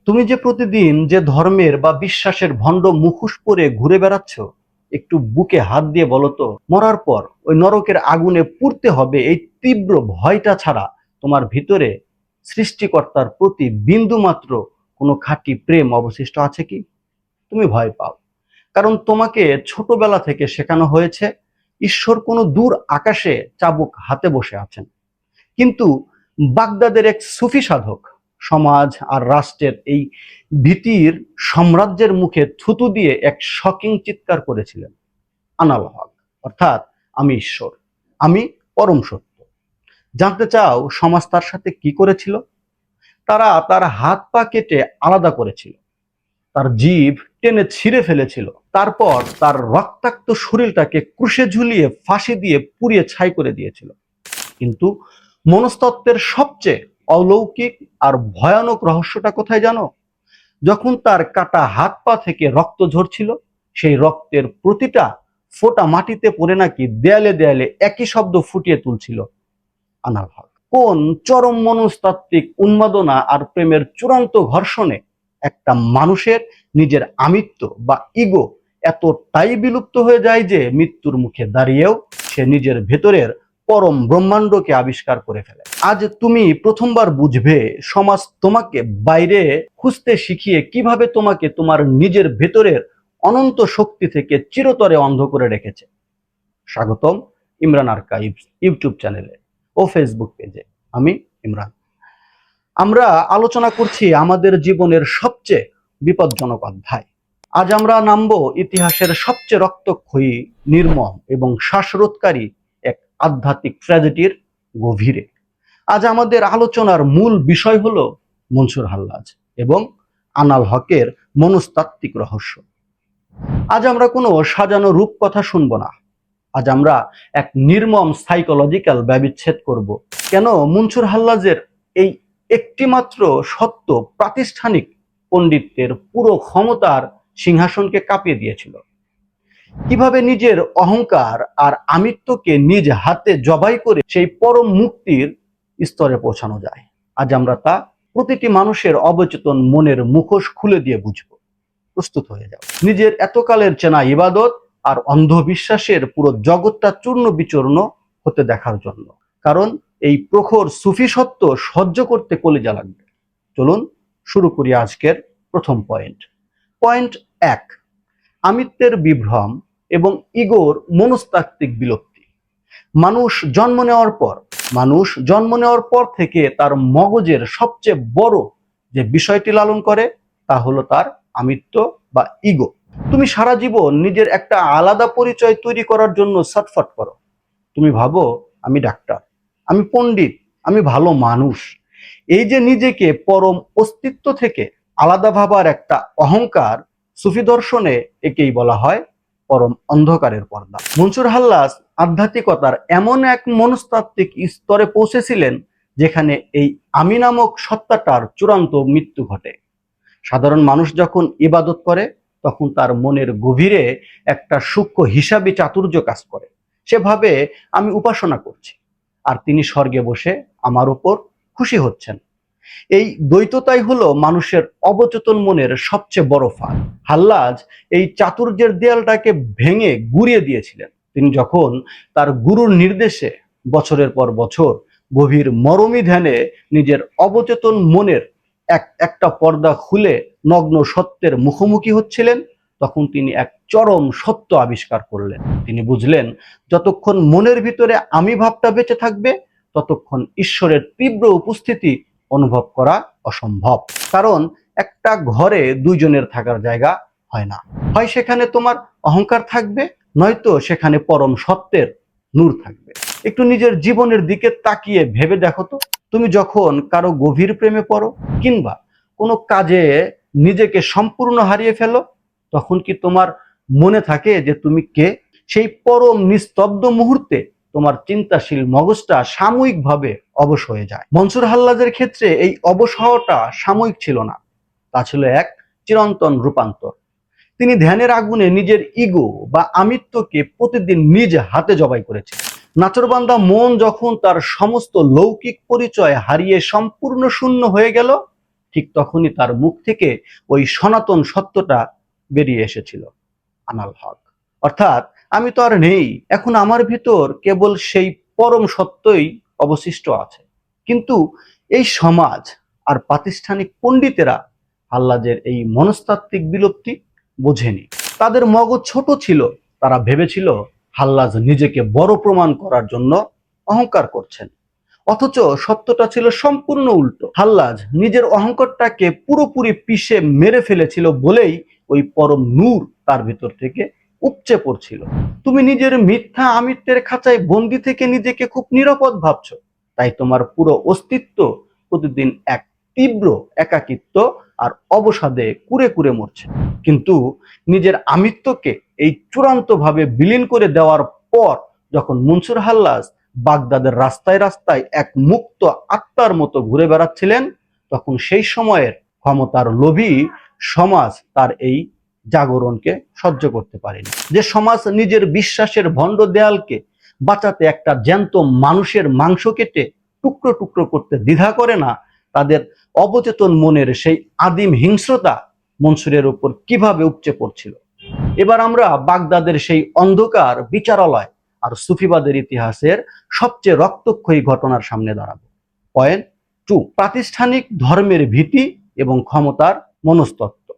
তুমি যে প্রতিদিন যে ধর্মের বা বিশ্বাসের ভণ্ড মুখোশ পরে ঘুরে বেড়াচ্ছ, একটু বুকে হাত দিয়ে বলো তো, মরার পর ওই নরকের আগুনে পুড়তে হবে এই তীব্র ভয়টা ছাড়া তোমার ভিতরে সৃষ্টিকর্তার প্রতি বিন্দু মাত্র কোনো খাঁটি প্রেম অবশিষ্ট আছে কি? তুমি ভয় পাও কারণ তোমাকে ছোটবেলা থেকে শেখানো হয়েছে ঈশ্বর কোনো দূর আকাশে চাবুক হাতে বসে আছেন। কিন্তু বাগদাদের এক সুফি সাধক সমাজ আর রাষ্ট্রের এই ভীতির সাম্রাজ্যের মুখে থুতু দিয়ে এক শকিং চিৎকার করেছিলেন, আনাল হক, অর্থাৎ আমি ঈশ্বর, আমি পরম সত্য। জানতে চাও সমাজ তার সাথে কি করেছিল? তারা তার হাত পা কেটে আলাদা করেছিল, তার জিভ টেনে ছিঁড়ে ফেলেছিল, তারপর তার রক্তাক্ত শরীরটাকে ক্রুশে ঝুলিয়ে ফাঁসি দিয়ে পুড়িয়ে ছাই করে দিয়েছিল। কিন্তু মনস্তত্ত্বের সবচেয়ে অলৌকিক আর ভয়ানক রহস্যটা কোথায় জানো? যখন তার কাটা হাত পা থেকে রক্ত ঝরছিল, সেই রক্তের প্রতিটা ফোঁটা মাটিতে পড়ে নাকি দেয়ালে দেয়ালে একই শব্দ ফুটিয়ে তুলছিল, আনাল হক। কোন চরম মনস্তাত্ত্বিক উন্মাদনা আর প্রেমের চূড়ান্ত ঘর্ষণে একটা মানুষের নিজের আমিত্ব বা ইগো এতটাই বিলুপ্ত হয়ে যায় যে মৃত্যুর মুখে দাঁড়িয়েও সে নিজের ভেতরের পরম ব্রহ্মাণ্ডকে আবিষ্কার করে ফেলে। আজ তুমি প্রথমবার বুঝবে সমাজ তোমাকে বাইরে খুঁজতে শিখিয়ে কিভাবে তোমাকে তোমার নিজের ভেতরের অনন্ত শক্তি থেকে চিরতরে অন্ধ করে রেখেছে। স্বাগতম ইমরান আর্কাইভস ইউটিউব চ্যানেলে ও ফেসবুক পেজে। আমি ইমরান। আমরা আলোচনা করছি আমাদের জীবনের সবচেয়ে বিপজ্জনক অধ্যায়। আজ আমরা নামবো ইতিহাসের সবচেয়ে রক্তক্ষয়ী, নির্মম এবং শ্বাসরোধকারী এক আধ্যাত্মিক ট্র্যাজেডির গভীরে। আজ আমাদের আলোচনার মূল বিষয় হলো মনসুর হাল্লাজ এবং আনাল হকের মনস্তাত্ত্বিক রহস্য। আজ আমরা কোনো সাজানো রূপকথা শুনবো না। আজ আমরা এক নির্মম সাইকোলজিক্যাল ব্যবিচ্ছেদ করব। কেন মনসুর হাল্লাজের এই একটিমাত্র সত্য প্রাতিষ্ঠানিক পণ্ডিতের পুরো ক্ষমতার সিংহাসনকে কাঁপিয়ে দিয়েছিল? কিভাবে নিজের অহংকার আর আমিত্বকে নিজ হাতে জবাই করে সেই পরম মুক্তির স্তরে পৌঁছানো যায়? আজ আমরা তা প্রতিটি মানুষের অবচেতন মনের মুখোশ খুলে দিয়ে বুঝব। প্রস্তুত হয়ে যাও নিজের এতকালের চেনা ইবাদত আর অন্ধবিশ্বাসের পুরো জগৎটা চূর্ণ বিচূর্ণ হতে দেখার জন্য। কারণ এই প্রখর সুফি সত্য সহ্য করতে কলিজা লাগবে। চলুন শুরু করি আজকের প্রথম পয়েন্ট। পয়েন্ট 1, আমিত্বের বিভ্রম এবং ইগোর মনস্তাত্ত্বিক বিলুপ্তি। মানুষ জন্ম নেওয়ার পর থেকে তার মগজের সবচেয়ে বড় যে বিষয়টি লালন করে তা হলো তার আমিত্ব বা ইগো। তুমি সারা জীবন নিজের একটা আলাদা পরিচয় তৈরি করার জন্য ছটফট করো। তুমি ভাবো আমি ডাক্তার, আমি পণ্ডিত, আমি ভালো মানুষ। এই যে নিজেকে পরম অস্তিত্ব থেকে আলাদা ভাবার একটা অহংকার, সুফি দর্শনে একেই বলা হয় পরম অন্ধকারের পর্দা। মনসুর হাল্লাজ আধ্যাত্মিকতার এমন এক মনস্তাত্ত্বিক স্তরে পৌঁছেছিলেন যেখানে এই আমি নামক সত্তাটার চূড়ান্ত মৃত্যু ঘটে। সাধারণ মানুষ যখন ইবাদত করে তখন তার মনের গভীরে একটা সূক্ষ্ম হিসাবি চাতুর্য কাজ করে। সে ভাবে আমি উপাসনা করছি আর তিনি স্বর্গে বসে আমার উপর খুশি হচ্ছেন। এই দ্বৈততাই হলো মানুষের অবচেতন মনের সবচেয়ে বড় ফাঁদ। হাল্লাজ এই চাতুর্যের দেয়ালটাকে ভেঙে গুঁড়িয়ে দিয়েছিলেন। তিনি যখন তার গুরুর নির্দেশে বছরের পর বছর গভীর মরমী ধ্যানে নিজের অবচেতন মনের একটা পর্দা খুলে নগ্ন সত্যের মুখোমুখি হচ্ছিলেন, তখন তিনি এক চরম সত্য আবিষ্কার করলেন। তিনি বুঝলেন যতক্ষণ মনের ভিতরে আমি ভাবটা বেঁচে থাকবে ততক্ষণ ঈশ্বরের তীব্র উপস্থিতি অনুভব করা অসম্ভব। কারণ একটা ঘরে দুইজনের থাকার জায়গা হয় না। হয় সেখানে তোমার অহংকার থাকবে, নয়তো সেখানে পরম সত্যের নূর থাকবে। একটু নিজের জীবনের দিকে তাকিয়ে ভেবে দেখো তো, তুমি যখন কারো গভীর প্রেমে পড়ো কিংবা কোনো কাজে নিজেকে সম্পূর্ণ হারিয়ে ফেলো, তখন কি তোমার মনে থাকে যে তুমি কে? সেই পরম নিস্তব্ধ মুহূর্তে তোমার চিন্তাশীল মগজটা সাময়িকভাবে অবশ হয়ে যায়। মনসুর হাল্লাজের ক্ষেত্রে এই অবশ হওয়াটা সাময়িক ছিল না, তা ছিল এক চিরন্তন রূপান্তর। তিনি ধ্যানের আগুনে নিজের ইগো বা আমিত্বকে প্রতিদিন নিজ হাতে জবাই করেছে। নাচরবান্দা মন যখন তার সমস্ত লৌকিক পরিচয় হারিয়ে সম্পূর্ণ শূন্য হয়ে গেল, ঠিক তখনই তার মুখ থেকে ওই সনাতন সত্যটা বেরিয়ে এসেছিল, আনাল হক। অর্থাৎ আমি তো আর নেই, এখন আমার ভিতর কেবল সেই পরম সত্যই অবশিষ্ট আছে। কিন্তু এই সমাজ আর প্রাতিষ্ঠানিক পণ্ডিতেরা হাল্লাজের এই মনস্তাত্ত্বিক বিলুপ্তি বোঝেনি। তাদের মগজ ছোট ছিল, তারা ভেবেছিল হাল্লাজ নিজেকে বড় প্রমাণ করার জন্য অহংকার করছেন। অথচ সত্যটা ছিল সম্পূর্ণ উল্টো। হাল্লাজ নিজের অহংকারটাকে পুরোপুরি পিষে মেরে ফেলেছিল বলেই ওই পরম নূর তার ভিতর থেকে উপচে পড়ছিল। তুমি নিজের মিথ্যা আমিত্বের খাঁচায় বন্দি থেকে নিজেকে খুব নিরাপদ ভাবছো, তাই তোমার পুরো অস্তিত্ব প্রতিদিন এক তীব্র একাকিত্ব আর অবসাদে কুরে কুরে মরছে। কিন্তু নিজের আমিত্বকে এই চূড়ান্তভাবে বিলীন করে দেওয়ার পর যখন মনসুর হাল্লাজ বাগদাদের রাস্তায় রাস্তায় এক মুক্ত আত্মার মতো ঘুরে বেড়াচ্ছিলেন, তখন সেই সময়ের ক্ষমতার লোভী সমাজ তার এই জাগরণকে সহ্য করতে পারেনি। যে সমাজ নিজের বিশ্বাসের ভণ্ড দেয়ালকে বাঁচাতে একটা জ্যান্ত মানুষের মাংস কেটে টুকরো টুকরো করতে দ্বিধা করে না, তাদের অবচেতন মনের সেই আদিম হিংস্রতা মনসুরের উপর কিভাবে উপচে পড়ছিল। এবার আমরা বাগদাদের সেই অন্ধকার বিচারালয় আর সুফিবাদের ইতিহাসের সবচেয়ে রক্তক্ষয়ী ঘটনার সামনে দাঁড়াবো। পয়েন্ট 2, প্রাতিষ্ঠানিক ধর্মের ভীতি এবং ক্ষমতার মনস্তত্ত্ব।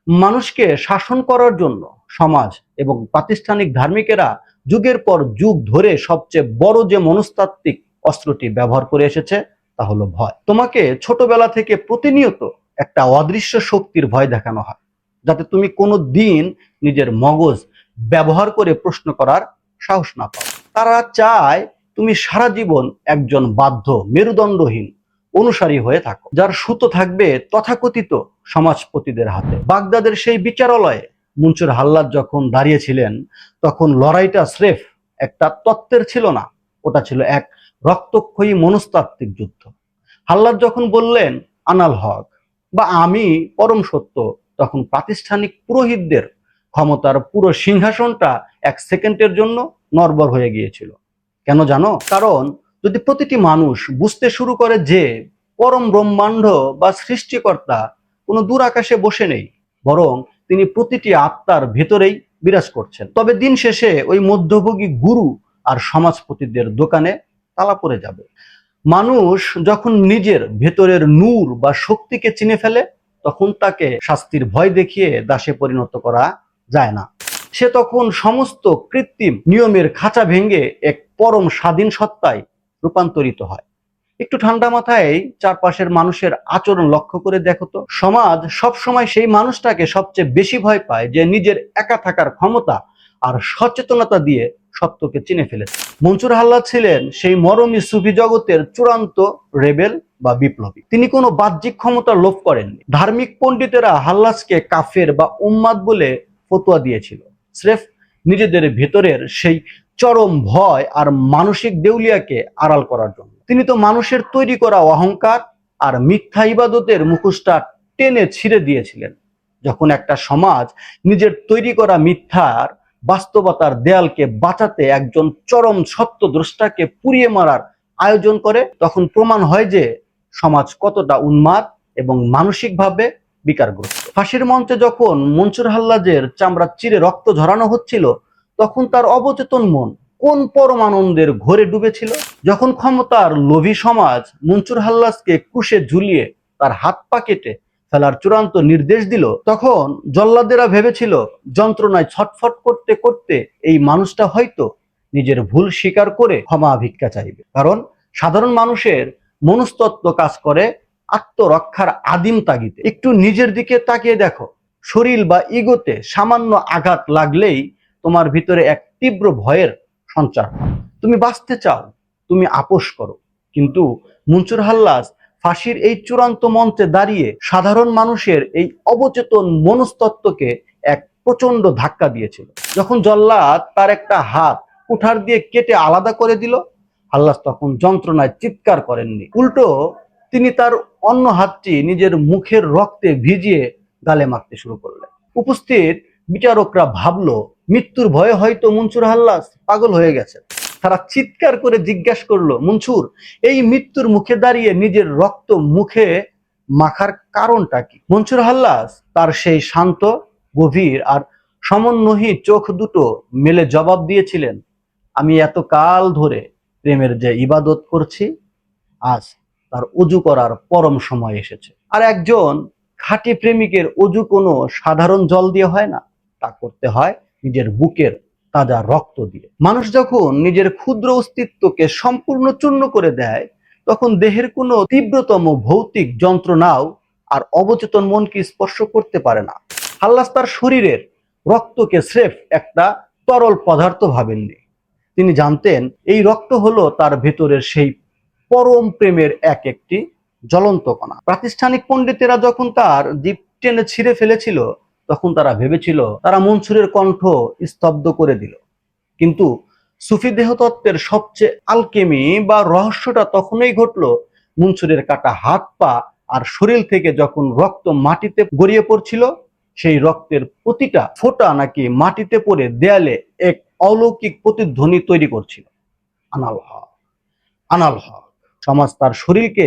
মানুষকে শাসন করার জন্য সমাজ এবং প্রাতিষ্ঠানিক ধার্মিকেরা যুগের পর যুগ ধরে সবচেয়ে বড় যে মনস্তাত্ত্বিক অস্ত্রটি ব্যবহার করে এসেছে তা হলো ভয়। তোমাকে ছোটবেলা থেকে প্রতিনিয়ত একটা অদৃশ্য শক্তির ভয় দেখানো হয়, যাতে তুমি কোনো দিন নিজের মগজ ব্যবহার করে প্রশ্ন করার সাহস না পাও। তারা চায় তুমি সারা জীবন একজন বাধ্য মেরুদণ্ডহীন অনুসারী হয়ে থাকো, যার সুতো থাকবে তথাকথিত সমাজপতিদের হাতে। বাগদাদের সেই বিচারালয়ে মনসুর হাল্লাজ যখন দাঁড়িয়েছিলেন, তখন লড়াইটা স্রেফ একটা তত্ত্বের ছিল না, ওটা ছিল এক রক্তক্ষয়ী মনস্তাত্ত্বিক যুদ্ধ। হাল্লাজ যখন বললেন আনাল হক বা আমি পরম সত্য, তখন প্রাতিষ্ঠানিক পুরোহিতদের ক্ষমতার পুরো সিংহাসনটা এক সেকেন্ডের জন্য নড়বড় হয়ে গিয়েছিল। কেন জানো? কারণ যদি প্রতিটি মানুষ বুঝতে শুরু করে যে পরম ব্রহ্মাণ্ড বা সৃষ্টিকর্তা কোনো দূর আকাশে বসে নেই, বরং তিনি প্রতিটি আত্মার ভেতরেই বিরাজ করছেন, তবে দিন শেষে ওই মধ্যভোগী গুরু আর সমাজপতিদের দোকানে তালা পড়ে যাবে। মানুষ যখন নিজের ভেতরের নূর বা শক্তিকে চিনে ফেলে, তখন তাকে শাস্তির ভয় দেখিয়ে দাসে পরিণত করা যায় না। সে তখন সমস্ত কৃত্রিম নিয়মের খাঁচা ভেঙে এক পরম স্বাধীন সত্তায় রূপান্তরিত হয়। একটু ঠান্ডা মাথায় চারপাশের মানুষের আচরণ লক্ষ্য করে দেখো তো। সমাজ সবসময় সেই মানুষটাকে সবচেয়ে বেশি ভয় পায় যে নিজের একা থাকার ক্ষমতা আর সচেতনতা দিয়ে সত্যকে চিনে ফেলেছে। মনসুর হাল্লাজ ছিলেন সেই মরমী সুফি জগতের চূড়ান্ত রেবেল বা বিপ্লবী। তিনি কোনো বাহ্যিক ক্ষমতার লোভ করেননি। ধার্মিক পণ্ডিতেরা হাল্লাজকে কাফের বা উম্মাদ বলে ফতোয়া দিয়েছিল, স্রেফ নিজেদের ভেতরের সেই চরম ভয় আর মানসিক দেউলিয়াকে আড়াল করার জন্য। তিনি তো মানুষের তৈরি করা অহংকার আর মিথ্যা ইবাদতের মুখোশটা টেনে ছিঁড়ে দিয়েছিলেন। যখন একটা সমাজ নিজের তৈরি করা মিথ্যার বাস্তবতার দেয়ালকে বাঁচাতে একজন চরম সত্য দ্রষ্টাকে পুড়িয়ে মারার আয়োজন করে, তখন প্রমাণ হয় যে সমাজ কতটা উন্মাদ এবং মানসিকভাবে বিকারগ্রস্ত। ফাঁসির মঞ্চে যখন মনসুর হাল্লাজের চামড়া চিরে রক্ত ঝরানো হচ্ছিল, তখন তার অবচেতন মন কোন পরম আনন্দের ঘোরে ডুবেছিল। যখন ক্ষমতার লোভী সমাজ মনসুর হাল্লাজকে ক্রুশে ঝুলিয়ে তার হাত পা কেটে ফেলার চূড়ান্ত নির্দেশ দিল, তখন জল্লাদেরা ভেবেছিল যন্ত্রণায় ছটফট করতে করতে এই মানুষটা হয়তো নিজের ভুল স্বীকার করে ক্ষমা ভিক্ষা চাইবে। কারণ সাধারণ মানুষের মনস্তত্ত্ব কাজ করে আত্মরক্ষার আদিম তাগিদে। একটু নিজের দিকে তাকিয়ে দেখো, শরীর বা ইগোতে সামান্য আঘাত লাগলেই তোমার ভিতরে এক তীব্র ভয়ের সঞ্চার হয়। তুমি বাঁচতে চাও, তুমি আপোষ করো। কিন্তু মনসুর হাল্লাজ ফাঁসির এই চূড়ান্ত মঞ্চে দাঁড়িয়ে সাধারণ মানুষের এই অবচেতন মনস্তত্ত্বকে এক প্রচন্ড ধাক্কা দিয়েছিল। যখন জল্লাদ তার একটা হাত কুঠার দিয়ে কেটে আলাদা করে দিল, হাল্লাজ তখন যন্ত্রণায় চিৎকার করেননি, উল্টো তিনি তার অন্য হাতটি নিজের মুখের রক্তে ভিজিয়ে গালে মাখতে শুরু করলেন। উপস্থিত বিচারকরা ভাবলো মৃত্যুর ভয়ে হয়তো মনসুর হাল্লাজ পাগল হয়ে গেছে। তারা চিৎকার করে জিজ্ঞাসা করলো, মনসুর, এই মৃত্যুর মুখে দাঁড়িয়ে নিজের রক্ত মুখে মাখার কারণটা কি? মনসুর হাল্লাজ তার সেই শান্ত, গভীর আর সমন্বয়ী চোখ দুটো মেলে জবাব দিয়েছিলেন, আমি এত কাল ধরে প্রেমের যে ইবাদত করছি, আজ তার অজু করার পরম সময় এসেছে। আর একজন খাঁটি প্রেমিকের অজু কোনো সাধারণ জল দিয়ে হয় না, তা করতে হয় নিজের বুকের তাজা রক্ত দিয়ে। মানুষ যখন নিজের ক্ষুদ্র অস্তিত্বকে সম্পূর্ণ চূর্ণ করে দেয়, তখন দেহের কোনো তীব্রতম ভৌতিক যন্ত্রণাও আর অবচেতন মনকে স্পর্শ করতে পারে না। হাল্লাজ তার শরীরের রক্তকে স্রেফ একটা তরল পদার্থ ভাবেননি। তিনি জানতেন এই রক্ত হলো তার ভেতরের সেই পরম প্রেমের একটি জ্বলন্ত কণা। প্রাতিষ্ঠানিক পণ্ডিতেরা যখন তার জিভ টেনে ছিঁড়ে ফেলেছিল, তখন তারা ভেবেছিল তারা মনসুরের কণ্ঠ স্তব্ধ করে দিল। কিন্তু সুফি দেহতত্ত্বের সবচেয়ে আলকেমি বা রহস্যটা তখনই ঘটলো, মনসুরের কাটা হাত পা আর শরীর থেকে যখন রক্ত মাটিতে গড়িয়ে পড়ছিল, সেই রক্তের প্রতিটা ফোঁটা নাকি মাটিতে পড়ে দেয়ালে এক অলৌকিক প্রতিধ্বনি তৈরি করছিল, আনাল হক, আনাল হক। সমাজ তার শরীরকে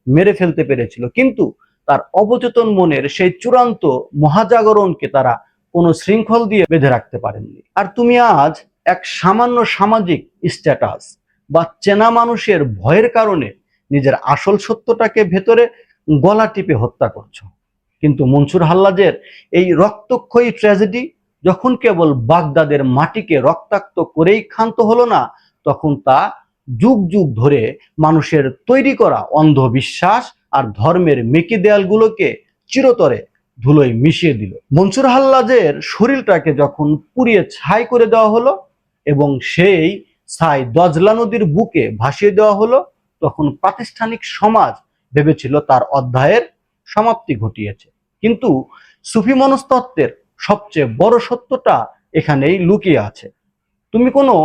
মেরে ফেলতে পেরেছিল, কিন্তু তার অবচেতন মনের সেই চূড়ান্ত মহাজাগরণকে তারা কোনো শৃঙ্খল দিয়ে বেঁধে রাখতে পারেননি। আর তুমি আজ এক সামান্য সামাজিক স্ট্যাটাস বা চেনা মানুষের ভয়ের কারণে নিজের আসল সত্যটাকে ভেতরে গলা টিপে হত্যা করছো। কিন্তু মনসুর হাল্লাজের এই রক্তক্ষয়ী ট্র্যাজেডি যখন কেবল বাগদাদের মাটিকে রক্তাক্ত করেই ক্ষান্ত হলো না, তখন তা যুগ যুগ ধরে মানুষের তৈরি করা অন্ধবিশ্বাস আর ধর্মের মেকি দেয়ালগুলোকে চিরতরে ধুলোয় মিশিয়ে দিল। মনসুর হাল্লাজের শরীরটাকে যখন পুড়িয়ে ছাই করে দেওয়া হলো এবং সেই ছাই দজলা নদীর বুকে ভাসিয়ে দেওয়া হলো, তখন প্রাতিষ্ঠানিক সমাজ ভেবেছিল তার অধ্যায়ের সমাপ্তি ঘটিয়েছে। কিন্তু সুফি মনস্তত্ত্বের সবচেয়ে বড় সত্যটা এখানেই লুকিয়ে আছে। তুমি কোনো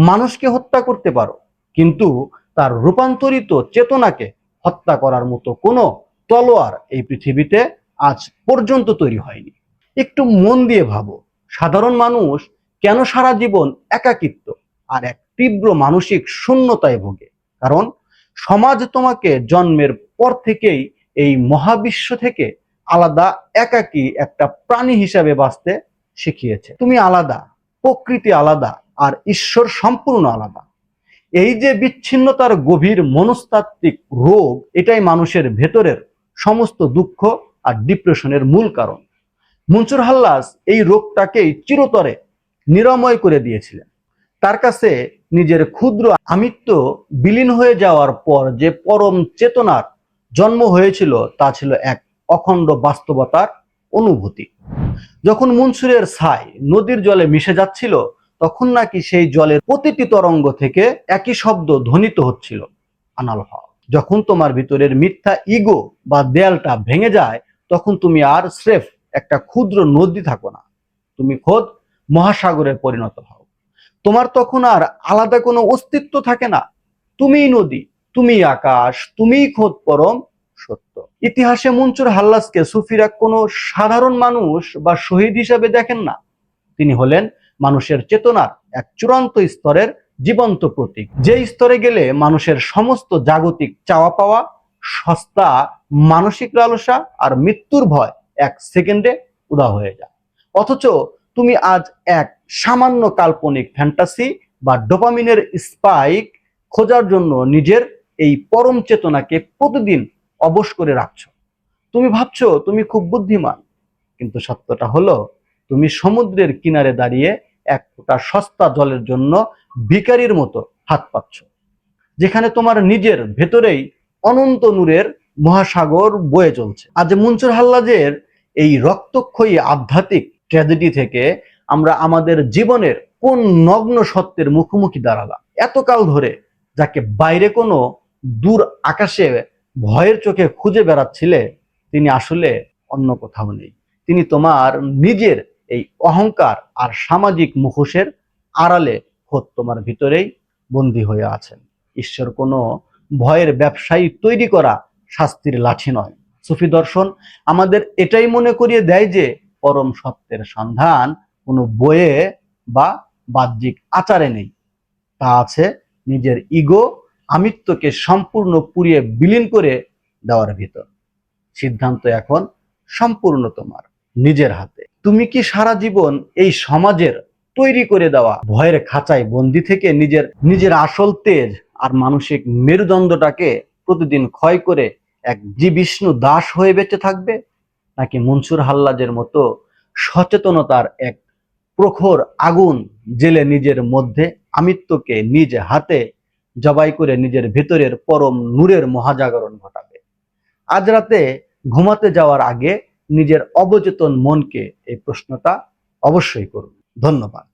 মানুষকে হত্যা করতে পারো, কিন্তু তার রূপান্তরিত চেতনাকে হত্যা করার মতো কোনো তলোয়ার এই পৃথিবীতে আজ পর্যন্ত তৈরি হয়নি। একটু মন দিয়ে ভাবো, সাধারণ মানুষ কেন সারা জীবন একাকিত্ব আর এক তীব্র মানসিক শূন্যতায় ভোগে? কারণ সমাজ তোমাকে জন্মের পর থেকেই এই মহাবিশ্ব থেকে আলাদা, একাকী একটা প্রাণী হিসাবে বাঁচতে শিখিয়েছে। তুমি আলাদা, প্রকৃতি আলাদা, আর ঈশ্বর সম্পূর্ণ আলাদা। এই যে বিচ্ছিন্নতার গভীর মনস্তাত্ত্বিক রোগ, এটাই মানুষের ভেতরের সমস্ত দুঃখ আর ডিপ্রেশনের মূল কারণ। মনসুর হাল্লাজ এই রোগটাকেই চিরতরে নিরাময় করে দিয়েছিলেন। তার কাছে নিজের ক্ষুদ্র আমিত্ব বিলীন হয়ে যাওয়ার পর যে পরম চেতনার জন্ম হয়েছিল, তা ছিল এক অখণ্ড বাস্তবতার অনুভূতি। যখন মনসুরের ছাই নদীর জলে মিশে যাচ্ছিল, তখন নাকি সেই জলের প্রতিটি তরঙ্গ থেকে একই শব্দ ধ্বনিত হচ্ছিল, আনাল হক। যখন তোমার ভিতরের মিথ্যা ইগো বা দেয়ালটা ভেঙে যায়, তখন তুমি আর স্রেফ একটা ক্ষুদ্র নদী থাকো না, তুমি খোদ মহাসাগরে পরিণত হও। তোমার তখন আর আলাদা কোনো অস্তিত্ব থাকে না, তুমিই নদী, তুমিই আকাশ, তুমিই খোদ পরম সত্য। ইতিহাসে মনসুর হাল্লাজকে সুফিরা কোনো সাধারণ মানুষ বা শহীদ হিসাবে দেখেন না, তিনি হলেন মানুষের চেতনার এক চূড়ান্ত স্তরের জীবন্ত প্রতীক, যে স্তরে গেলে মানুষের সমস্ত জাগতিক চাওয়া পাওয়া, সস্তা মানসিক লালসা আর মৃত্যুর ভয় এক সেকেন্ডে উধাও হয়ে যায়। অথচ তুমি আজ এক সামান্য কাল্পনিক ফ্যান্টাসি বা ডোপামিনের স্পাইক খোঁজার জন্য নিজের এই পরম চেতনাকে প্রতিদিন অবশ করে রাখছো। তুমি ভাবছো তুমি খুব বুদ্ধিমান, কিন্তু সত্যটা হলো তুমি সমুদ্রের কিনারে দাঁড়িয়ে এক ফোঁটা সস্তা জলের জন্য ভিখারির মতো হাত পাচ্ছ, যেখানে তোমার নিজের ভেতরেই অনন্ত নূরের মহাসাগর বয়ে চলছে। আজ মনসুর হাল্লাজের এই রক্তক্ষয়ী আধ্যাত্মিক ট্র্যাজেডি থেকে আমরা আমাদের জীবনের কোন নগ্ন সত্যের মুখোমুখি দাঁড়ালাম? এতকাল ধরে যাকে বাইরে কোনো দূর আকাশে ভয়ের চোখে খুঁজে বেড়াচ্ছিলে, তিনি আসলে অন্য কোথাও নেই। তিনি তোমার নিজের এই অহংকার আর সামাজিক মুখোশের আড়ালে খোদ তোমার ভিতরেই বন্দী হয়ে আছেন। ঈশ্বর কোনো ভয়ের ব্যবসায়ী তৈরি করা শাস্তির লাঠি নয়। সুফি দর্শন আমাদের এটাই মনে করিয়ে দেয় যে পরম সত্যের সন্ধান কোনো বইয়ে বা বাহ্যিক আচারে নেই, তা আছে নিজের ইগো, আমিত্বকে সম্পূর্ণ পুড়িয়ে বিলীন করে দেওয়ার ভিতর। সিদ্ধান্ত এখন সম্পূর্ণ তোমার, নিজের হাতে। তুমি কি সারা জীবন এই সমাজের তৈরি করে দেওয়া ভয়ের খাঁচায় বন্দি থেকে নিজের আসল তেজ আর মানসিক মেরুদণ্ডটাকে প্রতিদিন ক্ষয় করে এক জীবিষ্ণু দাস হয়ে বেঁচে থাকবে, নাকি মনসুর হাল্লাজের মতো সচেতনতার এক প্রখর আগুন জেলে নিজের মধ্যে আমিত্বকে নিজ হাতে জবাই করে নিজের ভেতরের পরম নূরের মহাজাগরণ ঘটাবে? আজ রাতে ঘুমাতে যাওয়ার আগে নিজের অবচেতন মনকে এই প্রশ্নটা অবশ্যই করুন। ধন্যবাদ।